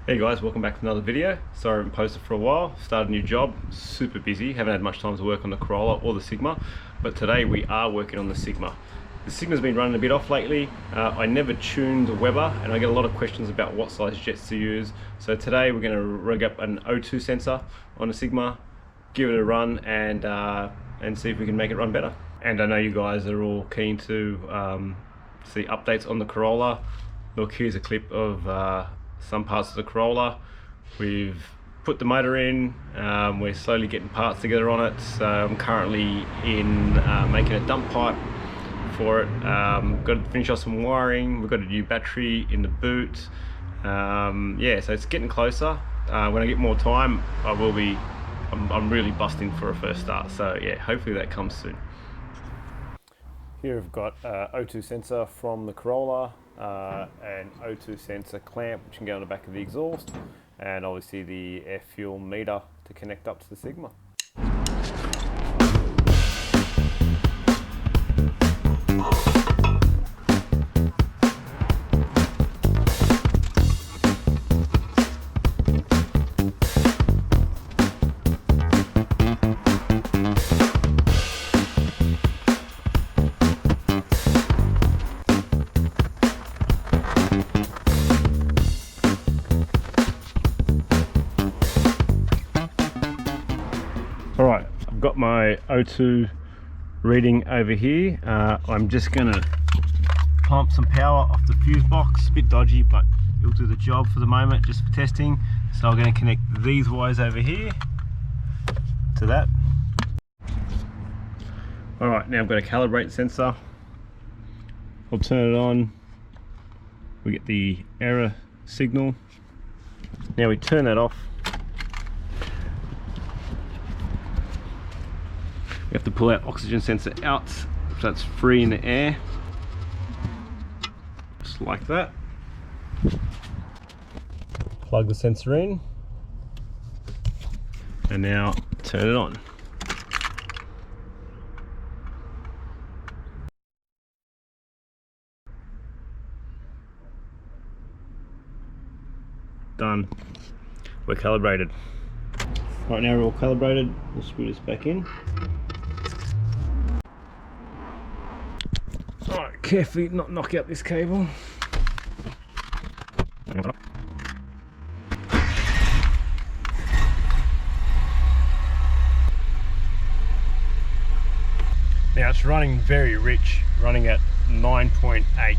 Hey guys, welcome back to another video. Sorry I haven't posted for a while. Started a new job, super busy, haven't had much time to work on the Corolla or the Sigma, but today we are working on the Sigma. The Sigma's been running a bit off lately. I never tuned the Weber and I get a lot of questions about what size jets to use. So today we're going to rig up an O2 sensor on the Sigma, give it a run and see if we can make it run better. And I know you guys are all keen to see updates on the Corolla. Look, here's a clip of some parts of the Corolla. We've put the motor in, we're slowly getting parts together on it. So I'm currently in making a dump pipe for it. Got to finish off some wiring. We've got a new battery in the boot. Yeah, so it's getting closer. When I get more time, I'm really busting for a first start. So yeah, hopefully that comes soon. Here we've got O2 sensor from the Corolla, an O2 sensor clamp which can go on the back of the exhaust, and obviously the air fuel meter to connect up to the Sigma. Alright, I've got my O2 reading over here. I'm just going to pump some power off the fuse box. A bit dodgy, but it'll do the job for the moment, just for testing. So I'm going to connect these wires over here to that. Alright, now I've got a calibrate sensor. I'll turn it on. We get the error signal. Now we turn that off. We have to pull our oxygen sensor out so it's free in the air, just like that. Plug the sensor in and now turn it on. Done. We're calibrated. Right, now we're all calibrated. We'll screw this back in. Alright, carefully not knock out this cable. Now it's running very rich, running at 9.8.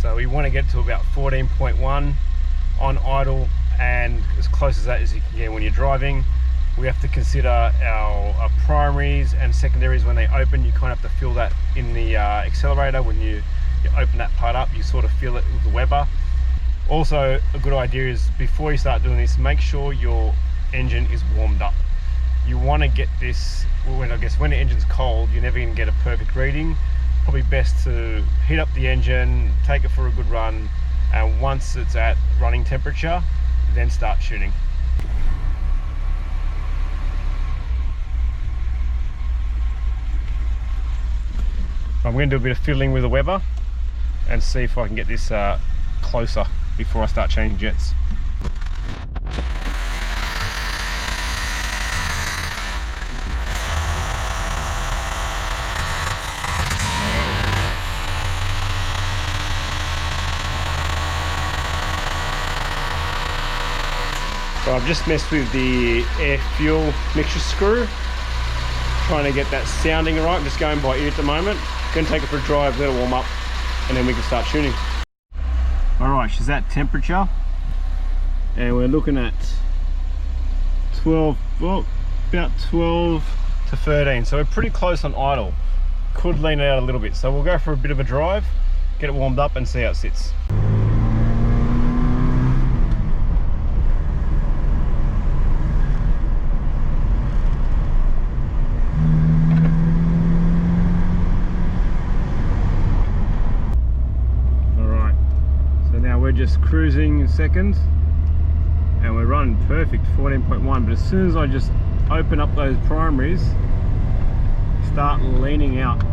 So we want to get to about 14.1 on idle, and as close as that as you can get when you're driving. We have to consider our primaries and secondaries when they open. You kind of have to feel that in the accelerator. When you open that part up, you sort of feel it with the Weber. Also, a good idea is before you start doing this, make sure your engine is warmed up. You want to get this, when the engine's cold, you're never going to get a perfect reading. Probably best to heat up the engine, take it for a good run, and once it's at running temperature, then start tuning. I'm going to do a bit of fiddling with the Weber and see if I can get this closer before I start changing jets. So I've just messed with the air fuel mixture screw, trying to get that sounding right. I'm just going by ear at the moment. Going to take it for a drive, let it warm up, and then we can start tuning. Alright, she's at temperature, and we're looking at 12, well, about 12 to 13. So we're pretty close on idle. Could lean it out a little bit. So we'll go for a bit of a drive, get it warmed up, and see how it sits. We're just cruising in seconds and we're running perfect 14.1, but as soon as I just open up those primaries, start leaning out,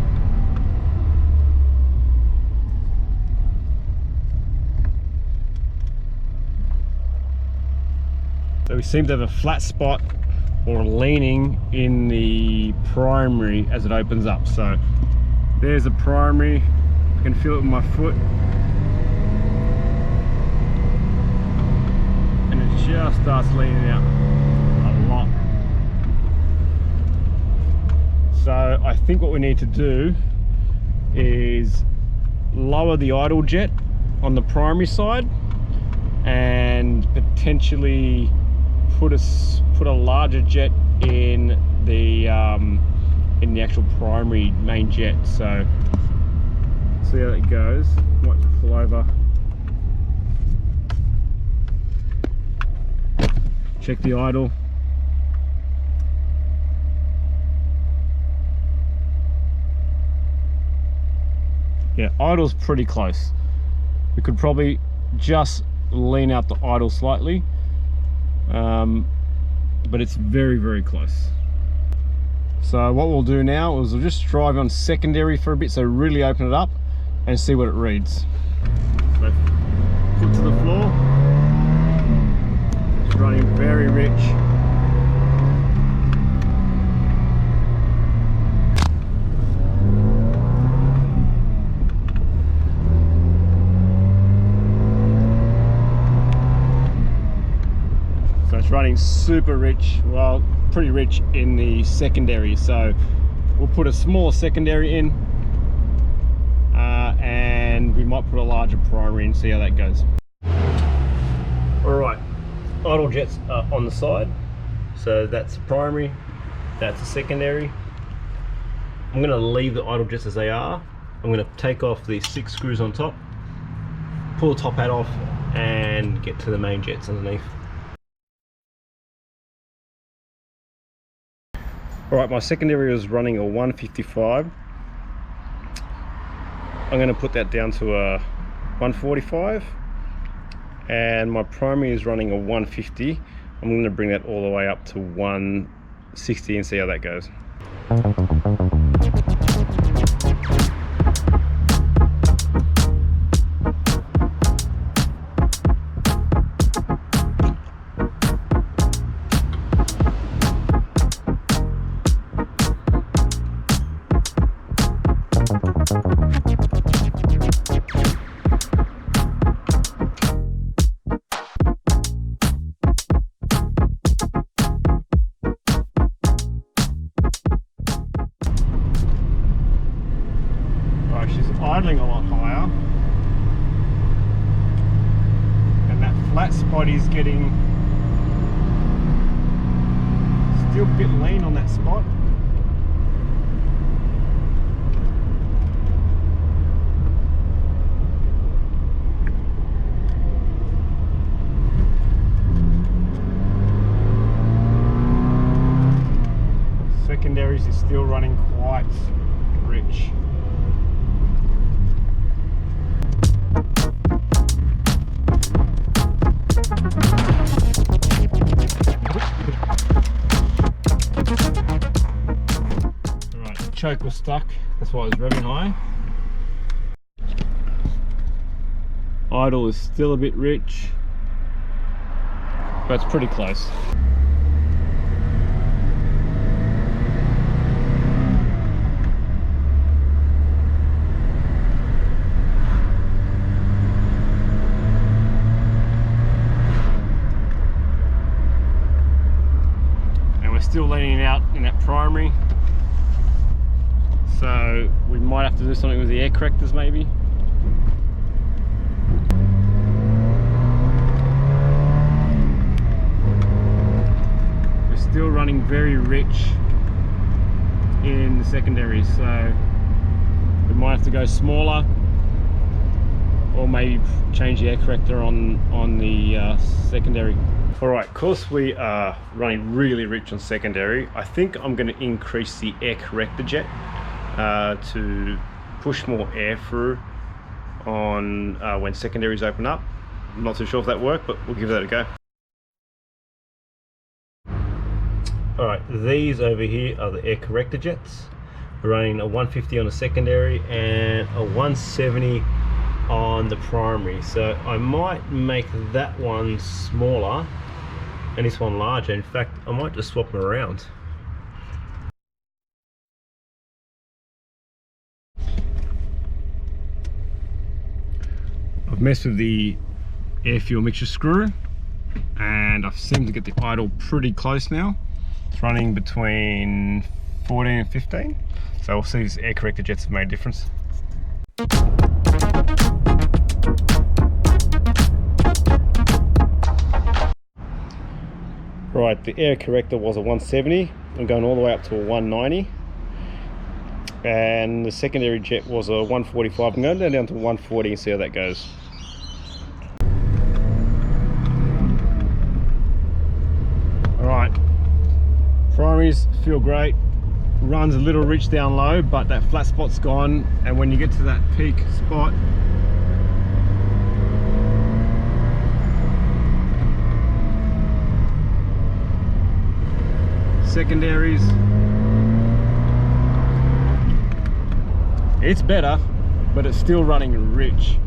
So we seem to have a flat spot or leaning in the primary as it opens up. So there's the primary, I can feel it with my foot. And it just starts leaning out a lot. So I think what we need to do is lower the idle jet on the primary side and potentially put a larger jet in the actual primary main jet. So see how that goes. Might pull over, check the idle. Yeah, idle's pretty close. We could probably just lean out the idle slightly, but it's very, very close. So what we'll do now is we'll just drive on secondary for a bit, so really open it up and see what it reads. So foot to the floor, it's running very rich. It's running super rich, well, pretty rich in the secondary. So we'll put a smaller secondary in and we might put a larger primary and see how that goes. All right, idle jets are on the side. So that's the primary, that's the secondary. I'm gonna leave the idle jets as they are. I'm gonna take off the 6 screws on top, pull the top hat off and get to the main jets underneath. Alright, my secondary is running a 155. I'm going to put that down to a 145. And my primary is running a 150. I'm going to bring that all the way up to 160 and see how that goes. She's idling a lot higher, and that flat spot is getting still a bit lean on that spot. Secondaries is still running quite rich. Choke was stuck, that's why I was revving high. Idle is still a bit rich, but it's pretty close. And we're still leaning out in that primary. So we might have to do something with the air correctors maybe. We're still running very rich in the secondaries, so we might have to go smaller or maybe change the air corrector on the secondary. Alright, of course we are running really rich on secondary. I think I'm going to increase the air corrector jet to push more air through on when secondaries open up. I'm not too sure if that worked, but we'll give that a go. Alright, these over here are the air corrector jets. We're running a 150 on the secondary and a 170 on the primary. So I might make that one smaller and this one larger. In fact, I might just swap them around. I've messed with the air fuel mixture screw and I've seemed to get the idle pretty close now. It's running between 14 and 15. So we'll see if these air corrector jets have made a difference. Right, the air corrector was a 170. I'm going all the way up to a 190. And the secondary jet was a 145. I'm going down to 140 and see how that goes. Alright, primaries feel great. Runs a little rich down low, but that flat spot's gone, and when you get to that peak spot, secondaries, it's better, but it's still running rich.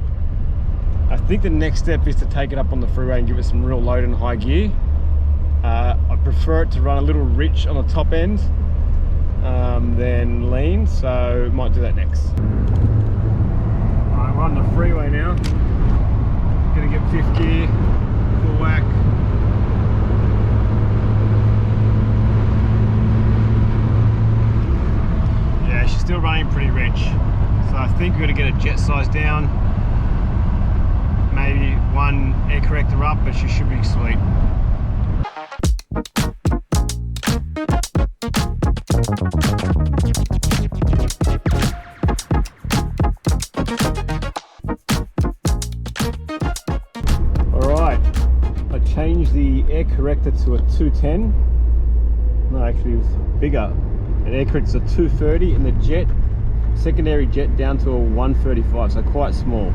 I think the next step is to take it up on the freeway and give it some real load in high gear. I prefer it to run a little rich on the top end than lean, so might do that next. Alright, we're on the freeway now. Gonna get fifth gear, full whack. Yeah, she's still running pretty rich. So I think we're gonna get a jet size down. Maybe one air corrector up, but she should be sweet. Alright, I changed the air corrector to a 210. No, actually it was bigger. An air corrector is a 230 and the jet, secondary jet down to a 135, so quite small.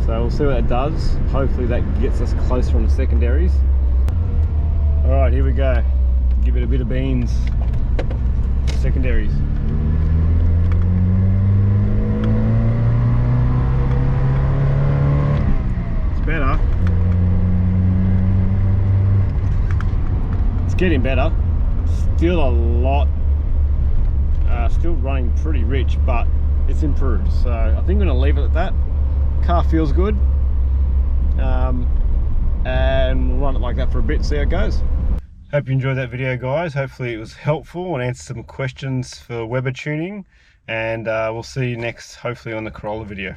So we'll see what that does. Hopefully that gets us closer on the secondaries. Alright, here we go. Give it a bit of beans. Secondaries. It's better. It's getting better. Still a lot. Still running pretty rich, but it's improved. So I think I'm going to leave it at that. Car feels good. And we'll run it like that for a bit, see how it goes. Hope you enjoyed that video, guys. Hopefully it was helpful and answered some questions for Weber tuning, and we'll see you next, hopefully, on the Corolla video.